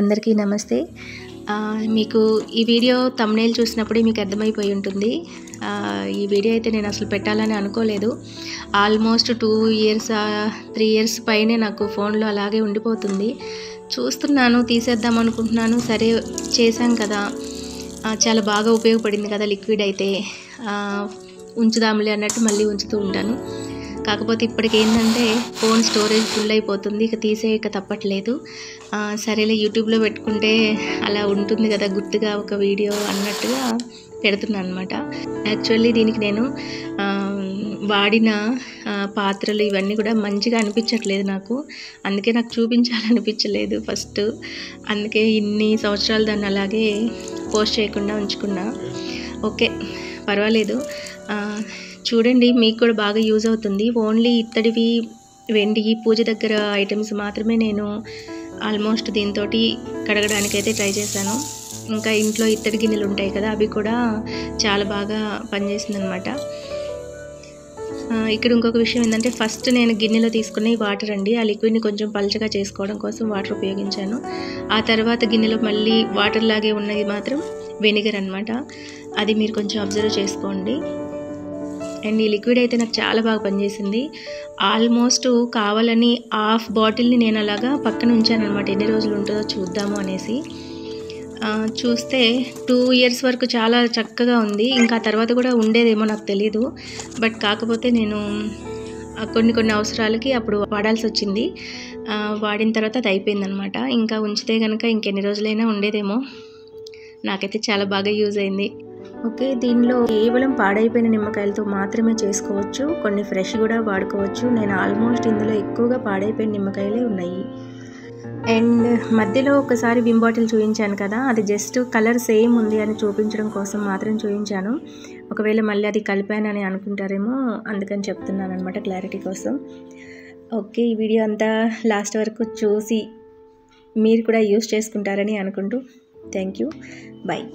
అందరికీ నమస్తే. మీకు ఈ వీడియో థంబ్‌నెయిల్ చూసినప్పుడే మీకు అర్థమైపోయి ఉంటుంది. ఈ వీడియో అయితే నేను అసలు పెట్టాలని అనుకోలేదు. ఆల్మోస్ట్ 2 ఇయర్స్ 3 ఇయర్స్ పైనే నాకు ఫోన్లో అలాగే ఉండిపోతుంది. చూస్తున్నాను, తీసేద్దాం అనుకుంటున్నాను. సరే చేశాం కదా, చాలా బాగా ఉపయోగపడింది కదా లిక్విడ్ అయితే, ఉంచుదాంలే అన్నట్టు మళ్ళీ ఉంచుతూ ఉంటాను. కాకపోతే ఇప్పటికి ఏంటంటే ఫోన్ స్టోరేజ్ ఫుల్ అయిపోతుంది, ఇక తీసేయక తప్పట్లేదు. సరేలే యూట్యూబ్లో పెట్టుకుంటే అలా ఉంటుంది కదా గుర్తుగా ఒక వీడియో అన్నట్టుగా పెడుతున్నాను అనమాట. యాక్చువల్లీ దీనికి నేను వాడిన పాత్రలు ఇవన్నీ కూడా మంచిగా అనిపించట్లేదు నాకు. అందుకే నాకు చూపించాలనిపించలేదు ఫస్ట్. అందుకే ఇన్ని సంవత్సరాలు దాన్ని అలాగే పోస్ట్ చేయకుండా ఉంచుకున్నా. ఓకే, పర్వాలేదు. చూడండి, మీకు కూడా బాగా యూజ్ అవుతుంది. ఓన్లీ ఇత్తడివి, వెండి, పూజ దగ్గర ఐటమ్స్ మాత్రమే నేను ఆల్మోస్ట్ దీంతో కడగడానికైతే ట్రై చేశాను. ఇంకా ఇంట్లో ఇత్తడి గిన్నెలు ఉంటాయి కదా, అవి కూడా చాలా బాగా పనిచేసింది అనమాట. ఇక్కడ ఇంకొక విషయం ఏంటంటే, ఫస్ట్ నేను గిన్నెలో తీసుకునే వాటర్ అండి. ఆ లిక్విడ్ని కొంచెం పల్చగా చేసుకోవడం కోసం వాటర్ ఉపయోగించాను. ఆ తర్వాత గిన్నెలో మళ్ళీ వాటర్ లాగే ఉన్నది మాత్రం వెనిగర్ అనమాట. అది మీరు కొంచెం అబ్జర్వ్ చేసుకోండి. అండ్ ఈ లిక్విడ్ అయితే నాకు చాలా బాగా పనిచేసింది. ఆల్మోస్ట్ కావాలని హాఫ్ బాటిల్ని నేను అలాగా పక్కన ఉంచాను అనమాట, ఎన్ని రోజులు ఉంటుందో చూద్దాము అనేసి. చూస్తే 2 ఇయర్స్ వరకు చాలా చక్కగా ఉంది. ఇంకా తర్వాత కూడా ఉండేదేమో నాకు తెలీదు. బట్ కాకపోతే నేను కొన్ని అవసరాలకి అప్పుడు వాడాల్సి వచ్చింది. వాడిన తర్వాత అది అయిపోయిందనమాట. ఇంకా ఉంచితే కనుక ఇంకెన్ని రోజులైనా ఉండేదేమో. నాకైతే చాలా బాగా యూజ్ అయింది. ఓకే, దీనిలో కేవలం పాడైపోయిన నిమ్మకాయలతో మాత్రమే చేసుకోవచ్చు, కొన్ని ఫ్రెష్ కూడా వాడుకోవచ్చు. నేను ఆల్మోస్ట్ ఇందులో ఎక్కువగా పాడైపోయిన నిమ్మకాయలే ఉన్నాయి. అండ్ మధ్యలో ఒకసారి విమ్ బాటిల్ చూపించాను కదా, అది జస్ట్ కలర్ సేమ్ ఉంది అని చూపించడం కోసం మాత్రం చూపించాను. ఒకవేళ మళ్ళీ అది కలిపానని అనుకుంటారేమో, అందుకని చెప్తున్నాను అనమాట, క్లారిటీ కోసం. ఓకే, ఈ వీడియో అంతా లాస్ట్ వరకు చూసి మీరు కూడా యూస్ చేసుకుంటారని అనుకుంటూ థ్యాంక్ యూ, బాయ్.